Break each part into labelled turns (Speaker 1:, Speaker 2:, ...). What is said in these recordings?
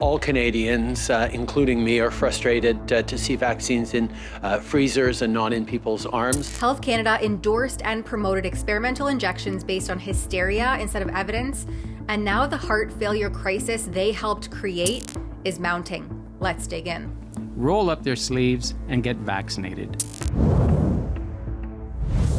Speaker 1: All Canadians, including me, are frustrated to see vaccines in freezers and not in people's arms.
Speaker 2: Health Canada endorsed and promoted experimental injections based on hysteria instead of evidence, and now the heart failure crisis they helped create is mounting. Let's dig in.
Speaker 3: Roll up their sleeves and get vaccinated.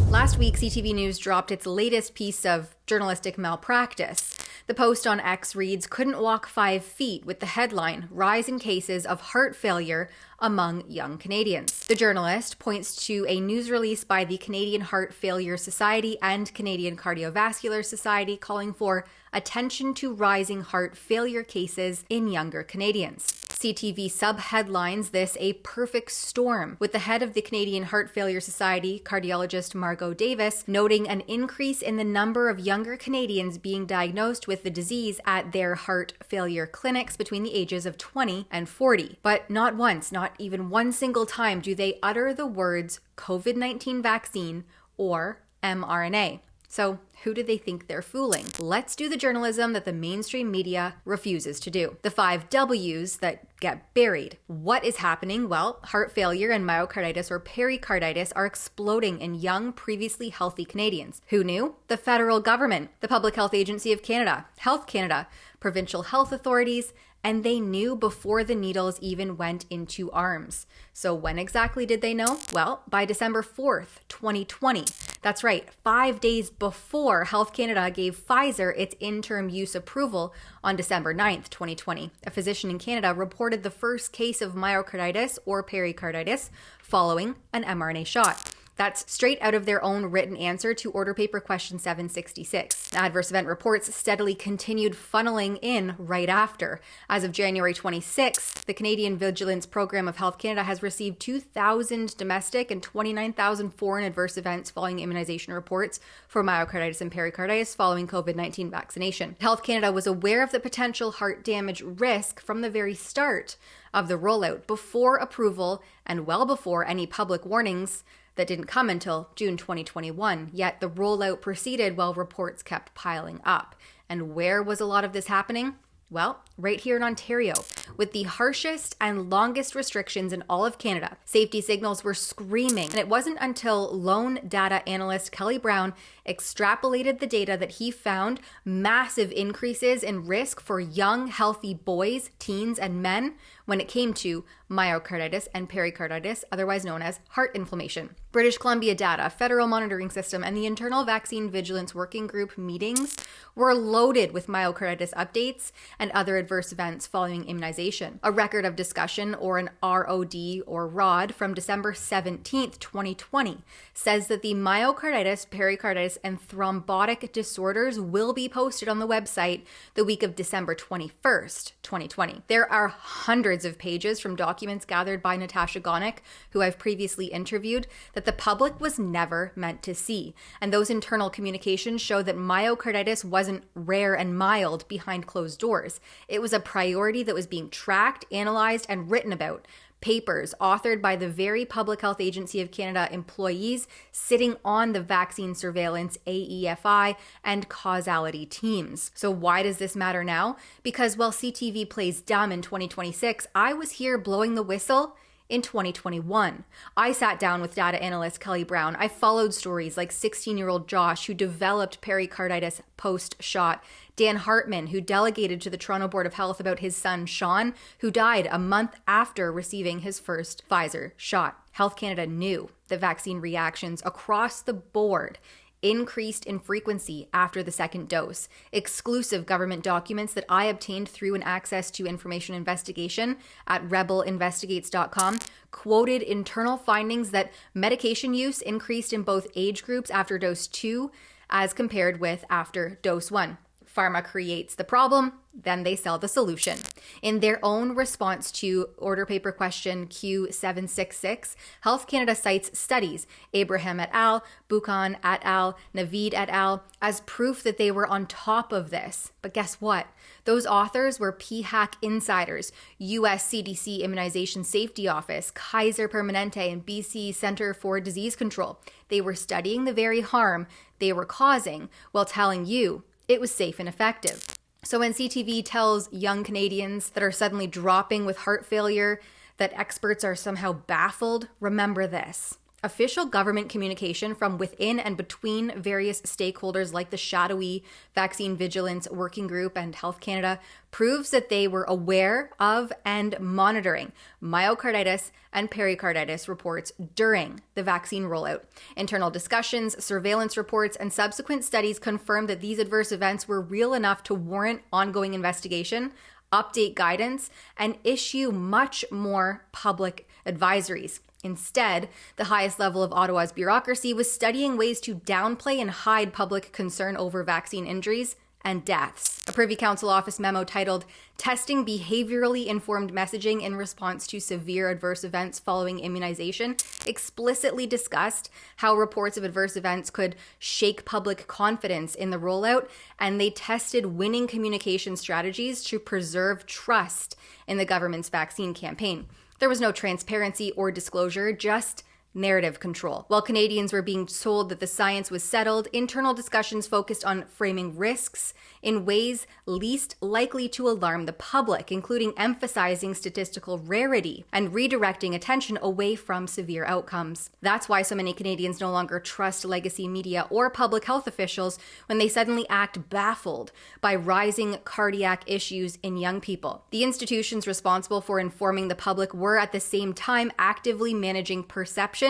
Speaker 2: Last week, CTV News dropped its latest piece of journalistic malpractice. The post on X reads, "Couldn't walk 5 feet," with the headline, "Rise in cases of heart failure among young Canadians." The journalist points to a news release by the Canadian Heart Failure Society and Canadian Cardiovascular Society calling for attention to rising heart failure cases in younger Canadians. CTV sub-headlines this a perfect storm, with the head of the Canadian Heart Failure Society, cardiologist Margot Davis, noting an increase in the number of younger Canadians being diagnosed with the disease at their heart failure clinics between the ages of 20 and 40. But not once, not even one single time, do they utter the words COVID-19 vaccine or mRNA. So who do they think they're fooling? Let's do the journalism that the mainstream media refuses to do. The 5 W's that get buried. What is happening? Well, heart failure and myocarditis or pericarditis are exploding in young, previously healthy Canadians. Who knew? The federal government, the Public Health Agency of Canada, Health Canada, provincial health authorities, and they knew before the needles even went into arms. So when exactly did they know? Well, by December 4th, 2020. That's right, 5 days before Health Canada gave Pfizer its interim use approval on December 9th, 2020. A physician in Canada reported the first case of myocarditis or pericarditis following an mRNA shot. That's straight out of their own written answer to Order Paper Question 766. Adverse event reports steadily continued funneling in right after. As of January 26th, the Canadian Vigilance Program of Health Canada has received 2,000 domestic and 29,000 foreign adverse events following immunization reports for myocarditis and pericarditis following COVID-19 vaccination. Health Canada was aware of the potential heart damage risk from the very start of the rollout, before approval and well before any public warnings that didn't come until June 2021, yet the rollout proceeded while reports kept piling up. And where was a lot of this happening? Well, right here in Ontario, with the harshest and longest restrictions in all of Canada. Safety signals were screaming, and it wasn't until lone data analyst Kelly Brown extrapolated the data that he found massive increases in risk for young, healthy boys, teens, and men when it came to myocarditis and pericarditis, otherwise known as heart inflammation. British Columbia data, federal monitoring system, and the internal vaccine vigilance working group meetings were loaded with myocarditis updates and other adverse events following immunization. A record of discussion, or an ROD or ROD, from December 17th, 2020 says that the myocarditis, pericarditis, and thrombotic disorders will be posted on the website the week of December 21st, 2020. There are hundreds of pages from documents gathered by Natasha Gonick, who I've previously interviewed, that the public was never meant to see. And those internal communications show that myocarditis wasn't rare and mild behind closed doors. It was a priority that was being tracked, analyzed, and written about. Papers authored by the very Public Health Agency of Canada employees sitting on the vaccine surveillance, AEFI, and causality teams. So why does this matter now? Because while CTV plays dumb in 2026, I was here blowing the whistle in 2021. I sat down with data analyst Kelly Brown. I followed stories like 16-year-old Josh, who developed pericarditis post-shot, Dan Hartman, who delegated to the Toronto Board of Health about his son, Sean, who died a month after receiving his first Pfizer shot. Health Canada knew that vaccine reactions across the board increased in frequency after the second dose. Exclusive government documents that I obtained through an access to information investigation at rebelinvestigates.com quoted internal findings that medication use increased in both age groups after dose 2 as compared with after dose 1. Pharma creates the problem, then they sell the solution. In their own response to Order Paper Question Q766, Health Canada cites studies, Abraham et al., Buchan et al., Navid et al., as proof that they were on top of this. But guess what? Those authors were PHAC insiders, US CDC Immunization Safety Office, Kaiser Permanente, and BC Centre for Disease Control. They were studying the very harm they were causing while telling you it was safe and effective. So when CTV tells young Canadians that are suddenly dropping with heart failure that experts are somehow baffled, remember this. Official government communication from within and between various stakeholders like the shadowy Vaccine Vigilance Working Group and Health Canada proves that they were aware of and monitoring myocarditis and pericarditis reports during the vaccine rollout. Internal discussions, surveillance reports, and subsequent studies confirmed that these adverse events were real enough to warrant ongoing investigation, update guidance, and issue much more public advisories. Instead, the highest level of Ottawa's bureaucracy was studying ways to downplay and hide public concern over vaccine injuries and deaths. A Privy Council office memo titled Testing Behaviorally Informed Messaging in Response to Severe Adverse Events Following Immunization explicitly discussed how reports of adverse events could shake public confidence in the rollout, and they tested winning communication strategies to preserve trust in the government's vaccine campaign. There was no transparency or disclosure, just narrative control. While Canadians were being told that the science was settled, internal discussions focused on framing risks in ways least likely to alarm the public, including emphasizing statistical rarity and redirecting attention away from severe outcomes. That's why so many Canadians no longer trust legacy media or public health officials when they suddenly act baffled by rising cardiac issues in young people. The institutions responsible for informing the public were at the same time actively managing perception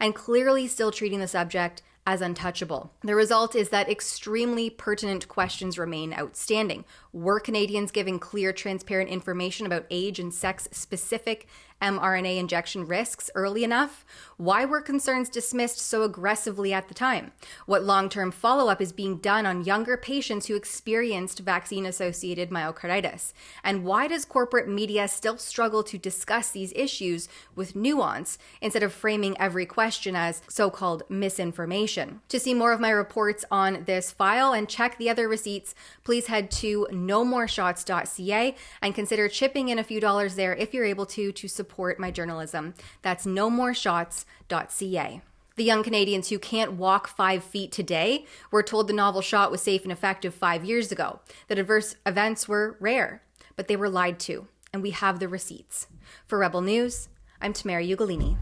Speaker 2: and clearly still treating the subject as untouchable. The result is that extremely pertinent questions remain outstanding. Were Canadians given clear, transparent information about age and sex-specific mRNA injection risks early enough? Why were concerns dismissed so aggressively at the time? What long-term follow-up is being done on younger patients who experienced vaccine-associated myocarditis? And why does corporate media still struggle to discuss these issues with nuance instead of framing every question as so-called misinformation? To see more of my reports on this file and check the other receipts, please head to nomoreshots.ca and consider chipping in a few dollars there if you're able to support my journalism. That's nomoreshots.ca. The young Canadians who can't walk 5 feet today were told the novel shot was safe and effective 5 years ago, that adverse events were rare, but they were lied to, and we have the receipts. For Rebel News, I'm Tamara Ugolini.